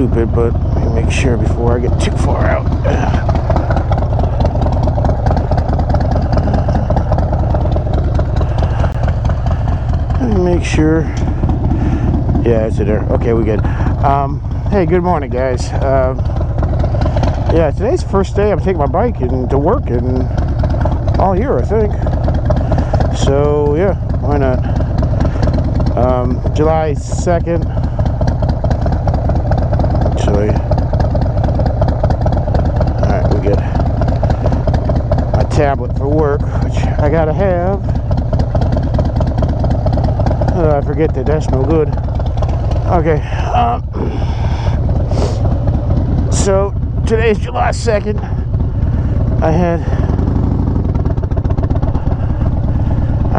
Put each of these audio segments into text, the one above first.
stupid, but let me make sure before I get too far out. Let me make sure. Yeah, it's in there. Okay, we good. Hey, good morning, guys. Yeah, today's the first day I'm taking my bike to work in all year, I think. So, yeah, why not? July 2nd. Actually, alright, we good. My tablet for work, which I gotta have. I forget that that's no good. Okay, so today's July 2nd. I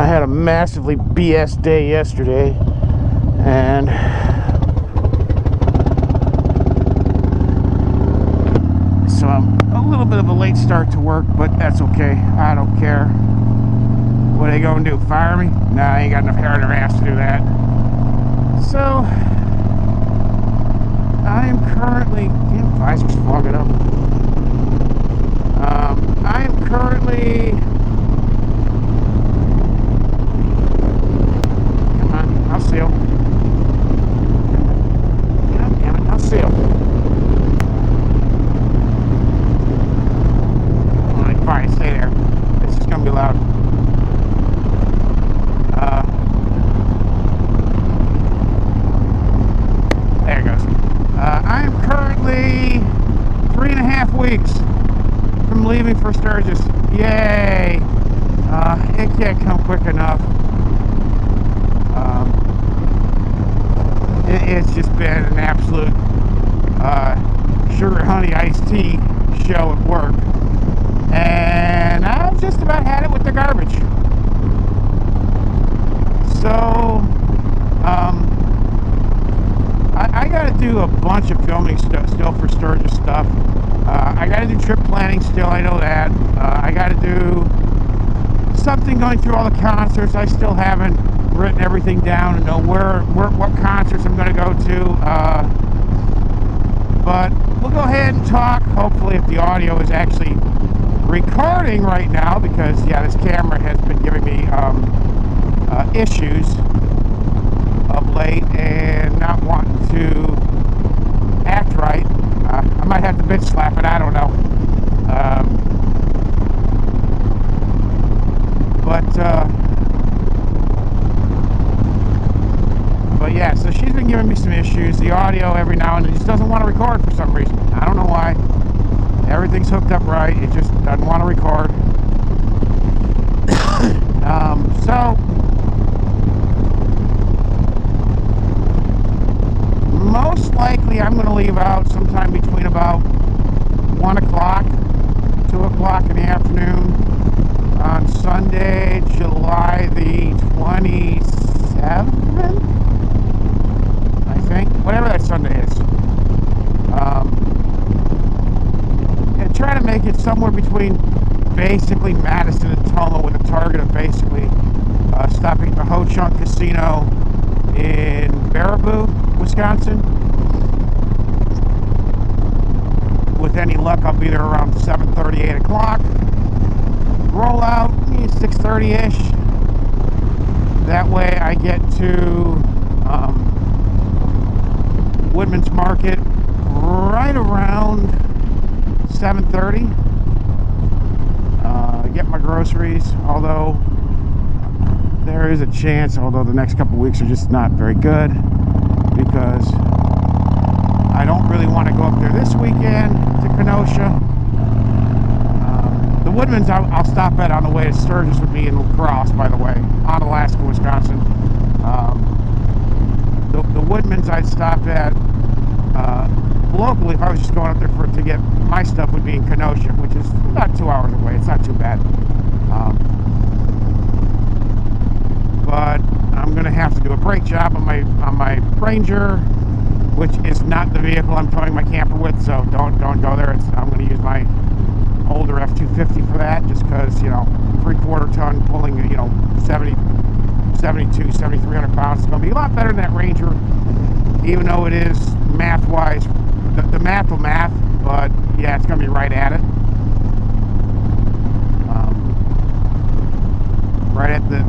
had a massively BS day yesterday, and so I'm a little bit of a late start to work, but that's okay. I don't care. What are they gonna do? Fire me? Nah, I ain't got enough hair in their ass to do that. So I am currently, damn, visor's fogging up. I am currently, come on, I'll seal. God damn it, I'll seal. Alright, fine, stay there. It's just gonna be loud. There it goes. I am currently 3.5 weeks from leaving for Sturgis. Yay! It can't come quick enough. It's just been an absolute sugar honey iced tea show at work, and I've just about had it with the garbage. So I got to do a bunch of filming still for Sturgis stuff. I got to do trip planning still, I know that. I got to do something going through all the concerts. I still haven't written everything down and know what concerts I'm going to go to. But we'll go ahead and talk. Hopefully, if the audio is actually recording right now, because yeah, this camera has been giving me issues of late and not wanting to act right. I might have to bitch slap it, I don't know. But yeah, so she's been giving me some issues. The audio every now and then just doesn't want to record for some reason. I don't know why. Everything's hooked up right, it just doesn't want to record. So most likely I'm going to leave out sometime between about 1 o'clock, 2 o'clock in the afternoon on Sunday, July the 27th, I think, whatever that Sunday is. And try to make it somewhere between basically Madison and Toma, with a target of basically stopping at the Ho Chunk Casino in Baraboo, Wisconsin. With any luck, I'll be there around 7:30, 8 o'clock. Roll out 6:30-ish. That way I get to Woodman's Market right around 7:30. Get my groceries, although there is a chance, although the next couple weeks are just not very good, because I don't really want to go up there this weekend to Kenosha. The Woodman's I'll stop at on the way to Sturgis would be in La Crosse, by the way, on Alaska, Wisconsin. The Woodman's I'd stop at locally, if I was just going up there to get my stuff, would be in Kenosha, which is about 2 hours away. It's not too bad. But I'm going to have to do a brake job on my Ranger, which is not the vehicle I'm towing my camper with, so don't go there. I'm going to use my older F-250 for that, just because, you know, 3/4 ton pulling, you know, 7,300 pounds is going to be a lot better than that Ranger, even though it is math-wise the math will math, but yeah, it's gonna be right at it.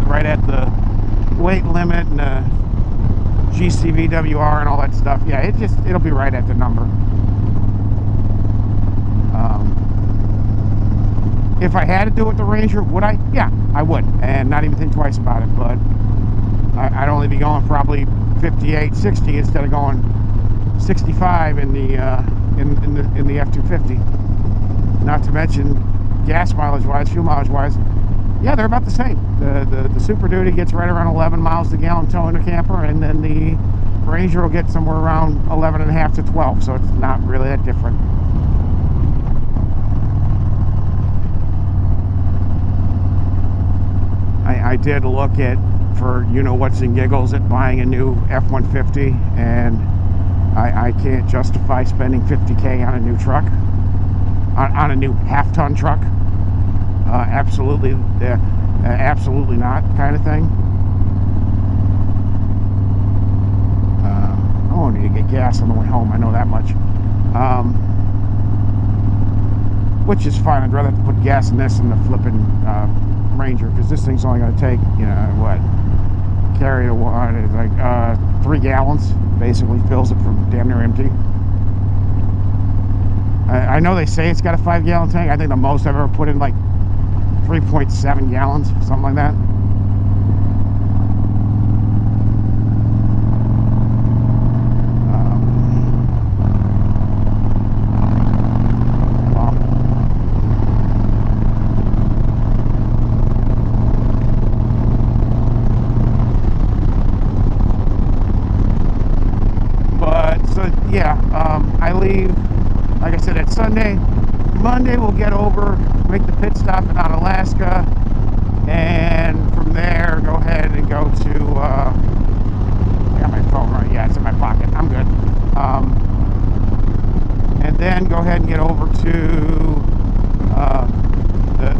Right at the weight limit and the GCVWR and all that stuff. Yeah, it'll be right at the number. If I had to do it with the Ranger, would I? Yeah, I would, and not even think twice about it. But I'd only be going probably 58, 60 instead of going 65 in the F-250. Not to mention gas mileage wise, fuel mileage wise. Yeah, they're about the same. The Super Duty gets right around 11 miles to gallon towing a camper, and then the Ranger will get somewhere around 11.5 to 12. So it's not really that different. I did look at, for what's in giggles, at buying a new F-150, and I can't justify spending $50K on a new truck, on a new half-ton truck. Absolutely not, kind of thing. I won't need to get gas on the way home, I know that much. Which is fine. I'd rather have to put gas in this than the flipping Ranger, because this thing's only going to take, what, carry to one, it's like 3 gallons, basically fills it from damn near empty. I know they say it's got a 5-gallon tank. I think the most I've ever put in like 3.7 gallons, something like that. I leave, like I said, at Sunday. Monday we'll get over, make the pit stop in Alaska, and from there go ahead and go to, I got my phone right, yeah, it's in my pocket, I'm good. And then go ahead and get over to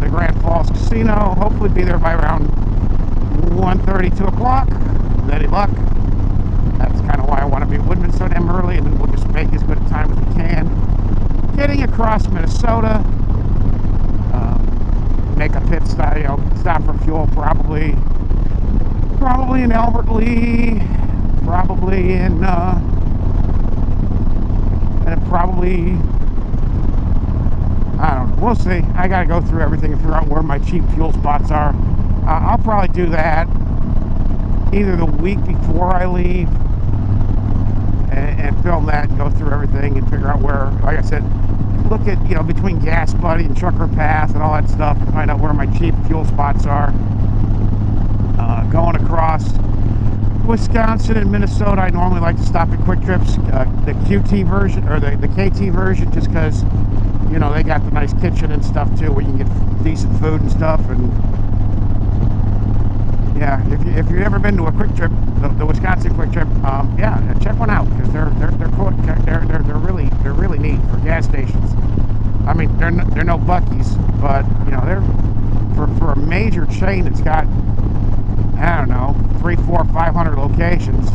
the Grand Falls Casino, hopefully be there by around 1:30, 2 o'clock, with any luck. That's kind of why I want to be at Woodman so damn early, and then we'll just make as good a time as we can. Getting across Minnesota, make a pit stop, stop for fuel, probably in Albert Lee, probably in, and probably, I don't know, we'll see. I gotta go through everything and figure out where my cheap fuel spots are. I'll probably do that either the week before I leave, and film that and go through everything and figure out where, like I said, look at, between Gas Buddy and Trucker Path and all that stuff, and find out where my cheap fuel spots are. Going across Wisconsin and Minnesota, I normally like to stop at Quick Trips, the QT version, or the KT version, just because, they got the nice kitchen and stuff too, where you can get decent food and stuff. And yeah, if you've ever been to a Quick Trip, the Wisconsin Quick Trip, yeah, check one out, because they're really neat for gas stations. I mean, they're no Buc-ee's, but they're for a major chain that's got, I don't know, 300, 400, 500 locations.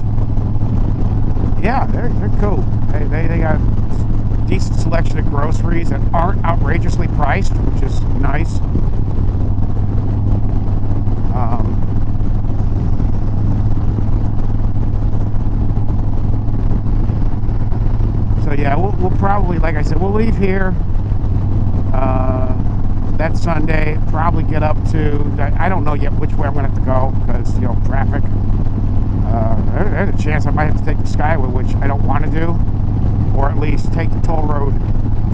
Yeah, they're cool. They got a decent selection of groceries that aren't outrageously priced, which is nice. So yeah, we'll probably, like I said, we'll leave here that Sunday, probably get up to, I don't know yet which way I'm going to have to go, because, traffic. There's a chance I might have to take the Skyway, which I don't want to do, or at least take the toll road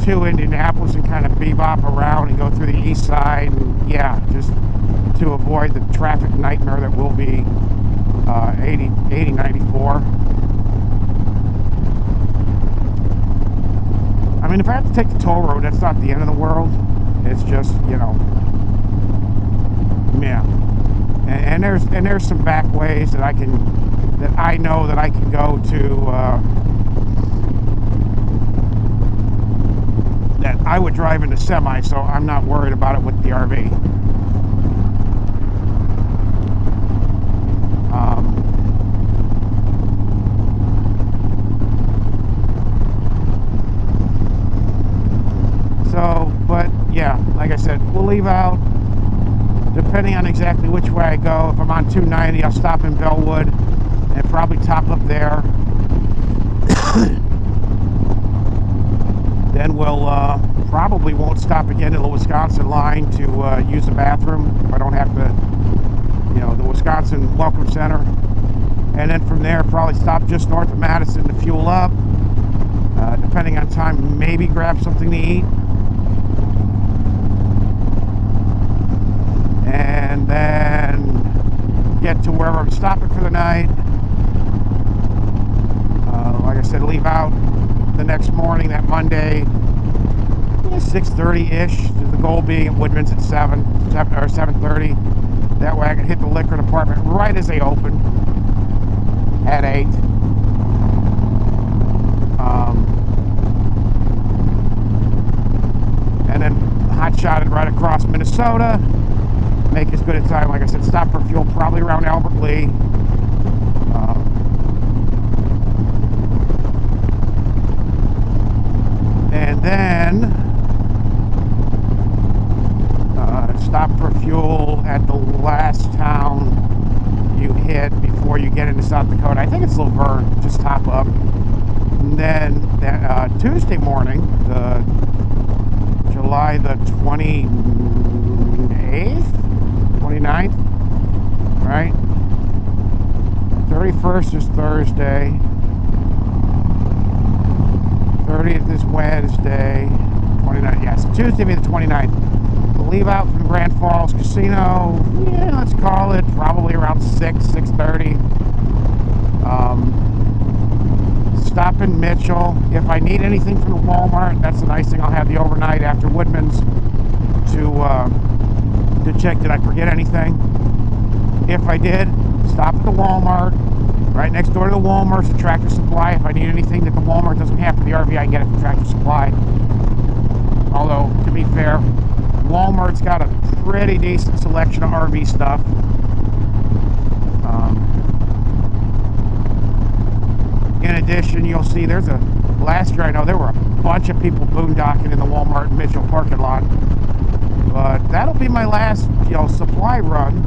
to Indianapolis and kind of bebop around and go through the east side, and yeah, just to avoid the traffic nightmare that will be 80-94. I mean, if I have to take the toll road, that's not the end of the world. It's just, yeah. And there's some back ways that I know that I can go to, that I would drive in the semi, so I'm not worried about it with the RV. said, we'll leave out, depending on exactly which way I go. If I'm on 290, I'll stop in Bellwood and probably top up there. Then we'll probably won't stop again in the Wisconsin line to use the bathroom if I don't have to, you know, the Wisconsin Welcome Center. And then from there, probably stop just north of Madison to fuel up. Depending on time, maybe grab something to eat. And then get to wherever I'm stopping for the night. Like I said, leave out the next morning, that Monday, 6:30-ish. The goal being at Woodman's at 7 or 7:30. That way I can hit the liquor department right as they open at 8. And then hot-shotted right across Minnesota. Make as good a time. Like I said, stop for fuel probably around Albert Lee. And then stop for fuel at the last town you hit before you get into South Dakota. I think it's Laverne. Just top up. And then Tuesday morning, July the 28th, 29th, right? 31st is Thursday. 30th is Wednesday. 29th, yes. Tuesday be the 29th. We'll leave out from Grand Falls Casino. Yeah, let's call it probably around 6:30. Stop in Mitchell. If I need anything from the Walmart, that's the nice thing. I'll have the overnight after Woodman's to check did I forget anything. If I did, stop at the Walmart. Right next door to the Walmart's a Tractor Supply. If I need anything that the Walmart doesn't have for the RV, I can get it from Tractor Supply. Although, to be fair, Walmart's got a pretty decent selection of RV stuff. In addition, you'll see there's last year I know there were a bunch of people boondocking in the Walmart and Mitchell parking lot. But that'll be my last, supply run.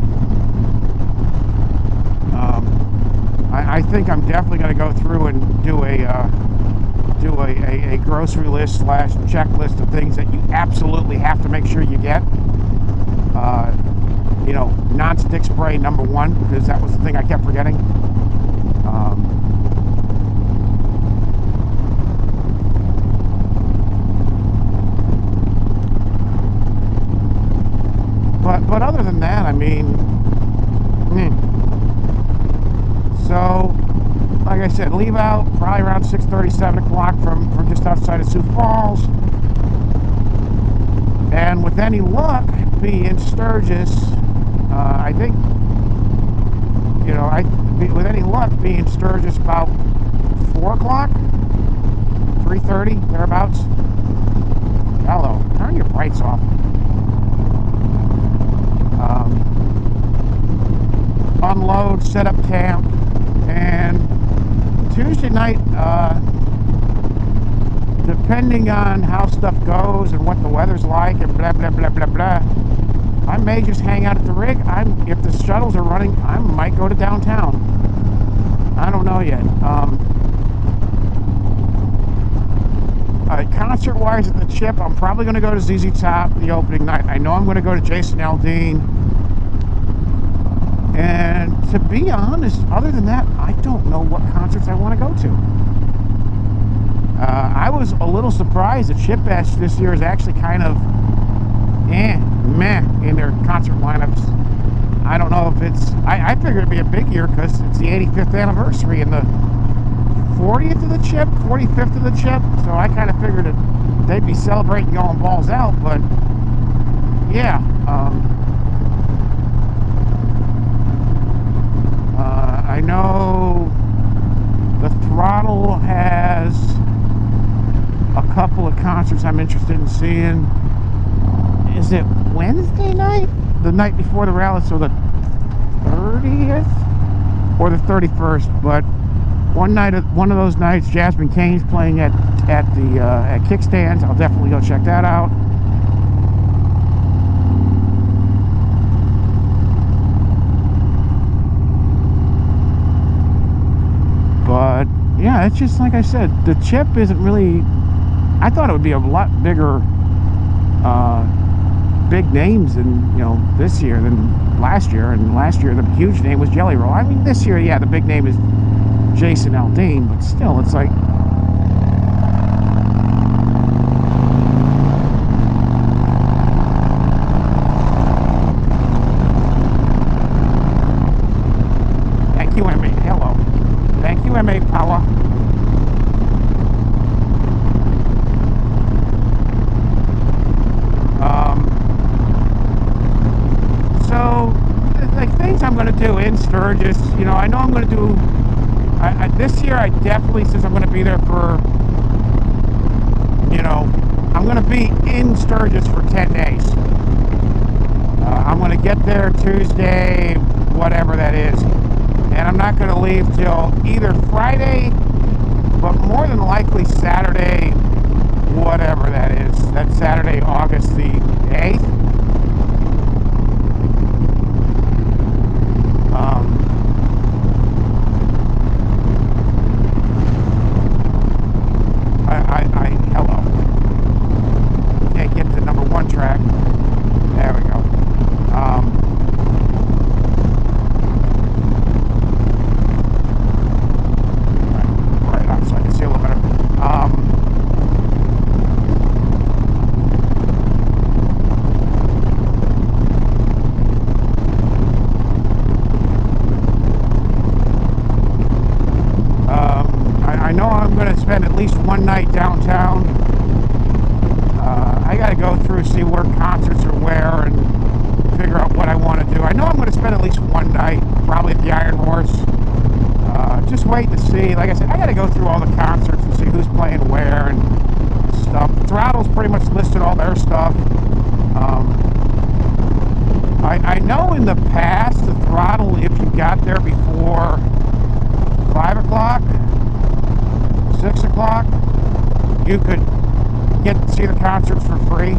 I think I'm definitely going to go through and do a grocery list / checklist of things that you absolutely have to make sure you get. Non-stick spray #1, because that was the thing I kept forgetting. But other than that, I mean, so, like I said, leave out probably around 6:30, 7 o'clock from just outside of Sioux Falls. And with any luck, be in Sturgis, I think, with any luck, be in Sturgis about 4 o'clock, 3:30, thereabouts. Hello, turn your brights off. Unload, set up camp, and Tuesday night, depending on how stuff goes and what the weather's like and blah blah blah blah blah, I may just hang out at the rig. If the shuttles are running, I might go to downtown. I don't know yet. Concert wise at the Chip, I'm probably going to go to ZZ Top the opening night. I know I'm going to go to Jason Aldean. And to be honest, other than that, I don't know what concerts I want to go to. I was a little surprised that Chip Bash this year is actually kind of meh in their concert lineups. I don't know if it's... I figured it'd be a big year because it's the 85th anniversary and the 40th of the Chip, 45th of the Chip. So I kind of figured that they'd be celebrating going balls out, but yeah. I know the Throttle has a couple of concerts I'm interested in seeing. Is it Wednesday night? The night before the rally, so the 30th or the 31st. But one of those nights, Jasmine Kane's playing at Kickstands. I'll definitely go check that out. yeah, it's just like I said, the chip isn't really. I thought it would be a lot bigger, big names than this year than last year. And last year the huge name was Jelly Roll. I mean, this year, yeah, the big name is Jason Aldean, but still, it's like. Thank you, M8. Hello. Thank you, M8 Power. So, like, things I'm going to do in Sturgis, I know I'm going to do, this year I definitely, since I'm going to be there for, I'm going to be in Sturgis for 10 days. I'm going to get there Tuesday, whatever that is, and I'm not going to leave till either Friday, but more than likely Saturday, whatever that is. That's Saturday, August the 8th. Hello. Can't get to number 1 track. There we go. Right on, so I can see a little better. I know I'm going to spend at least one night downtown. I got to go through, see where concerts are where, and figure out what I want to do. I know I'm going to spend at least one night, probably at the Iron Horse. Just wait to see. Like I said, I got to go through all the concerts and see who's playing where and stuff. Throttle's pretty much listed all their stuff. I know in the past, the Throttle, if you got there before 5 o'clock, 6 o'clock, you could get to see the concerts for free,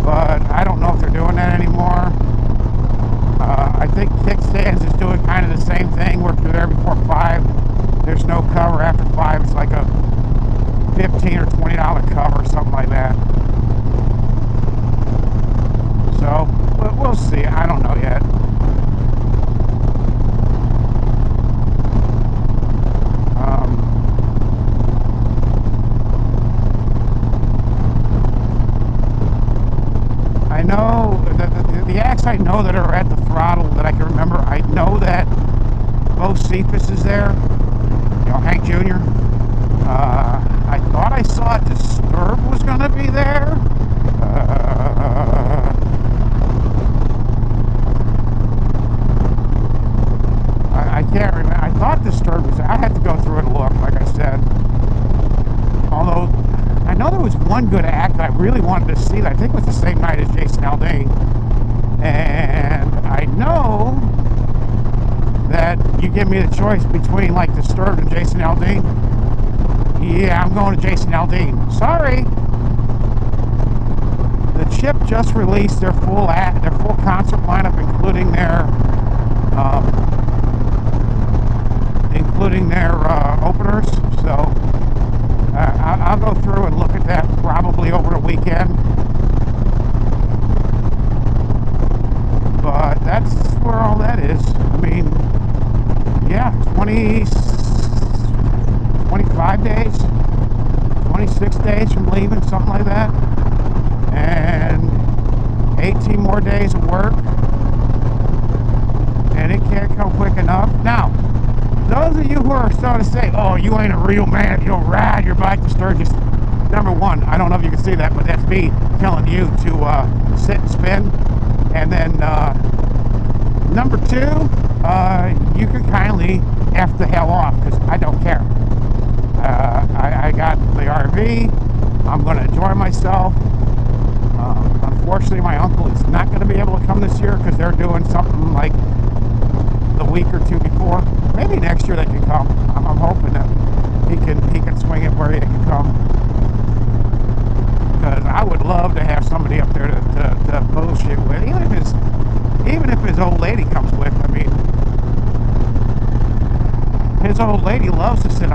but I don't know if they're doing that anymore. I think Kickstands is doing kind of the same thing, where if you're there before 5, there's no cover. After 5, it's like a $15 or $20 cover, something like that. So, we'll see. I don't know yet. I know the acts I know that are at the Throttle that I can remember. I know that Bo Cephas is there. Hank Jr. I thought I saw Disturb was going to be there. I can't remember. I thought Disturb was there. I had to go through and look, like I said. Although, I know there was one good act that I really wanted to see that I think was the same night as Jason Aldean. And I know that you give me the choice between, like, Disturbed and Jason Aldean. Yeah, I'm going to Jason Aldean. Sorry. The Chip just released their full concert lineup, including their openers. So I'll go through and look at that probably over the weekend. But that's where all that is. I mean, yeah, 25 days, 26 days from leaving, something like that. And 18 more days of work. And it can't come quick enough. Now, those of you who are starting to say, oh, you ain't a real man, you'll ride your bike to Sturgis. Number one, I don't know if you can see that, but that's me telling you to sit and spin. And then number two, you can kindly F the hell off, because I don't care. I got the RV. I'm going to enjoy myself. Unfortunately, my uncle is not going to be able to come this year because they're doing something like the week or two before. Maybe next year they can come. I'm hoping that he can swing it where he can come. Because I would love to have somebody up there to bullshit with, even if his old lady comes with. I mean, his old lady loves to sit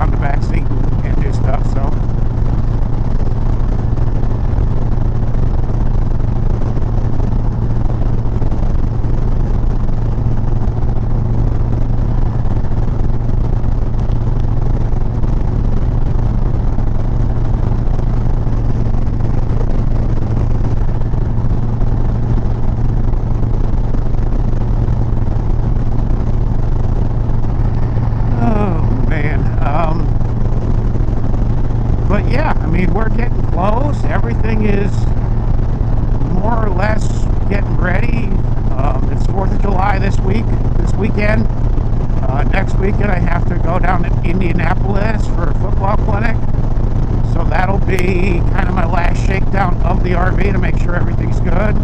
mean, we're getting close. Everything is more or less getting ready. It's 4th of July this weekend. Next weekend I have to go down to Indianapolis for a football clinic. So that'll be kind of my last shakedown of the RV to make sure everything's good.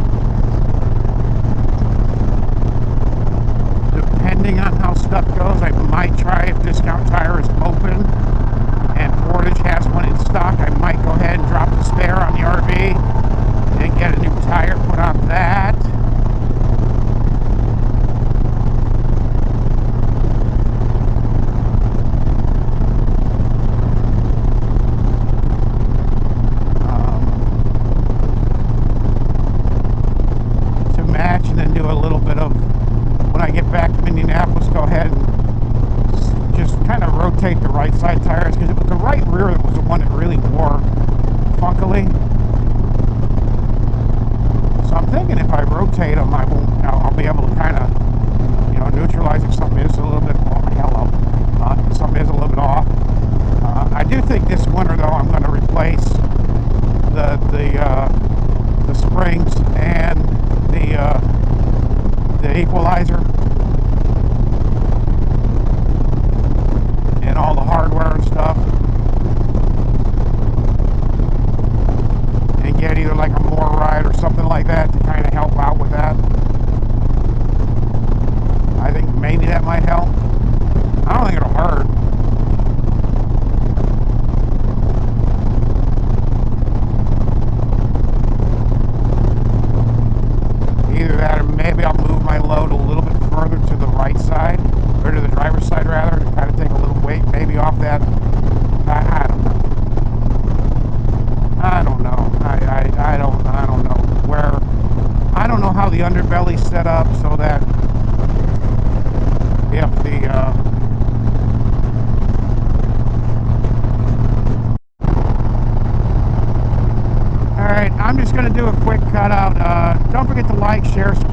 Depending on how stuff goes, I might try, if Discount Tire is open and Portage has one in stock, I might go ahead and drop the spare on the RV and get a new tire put on that. To match, and then do a little bit of, when I get back from Indianapolis, go ahead and just kind of rotate the right side tires, because it was the right rear that was the one that really wore funkily. So I'm thinking if I rotate them, I'll be able to kind of, neutralize if something is a little bit off. Something is a little bit off. I do think this winter, though, I'm going to replace the springs and the equalizer and all the hardware and stuff, and get either like a more ride or something like that to kind of help out with that. I think maybe that might help. I don't think it'll hurt. Either that, or maybe I'll move my load a little bit further to the right side, or to the driver's side rather, to kind of take a little weight maybe off that. I don't know. I don't know. I don't know where. I don't know how the underbelly's set up so that if the all right, I'm just going to do a quick cutout. Don't forget to like, share, subscribe.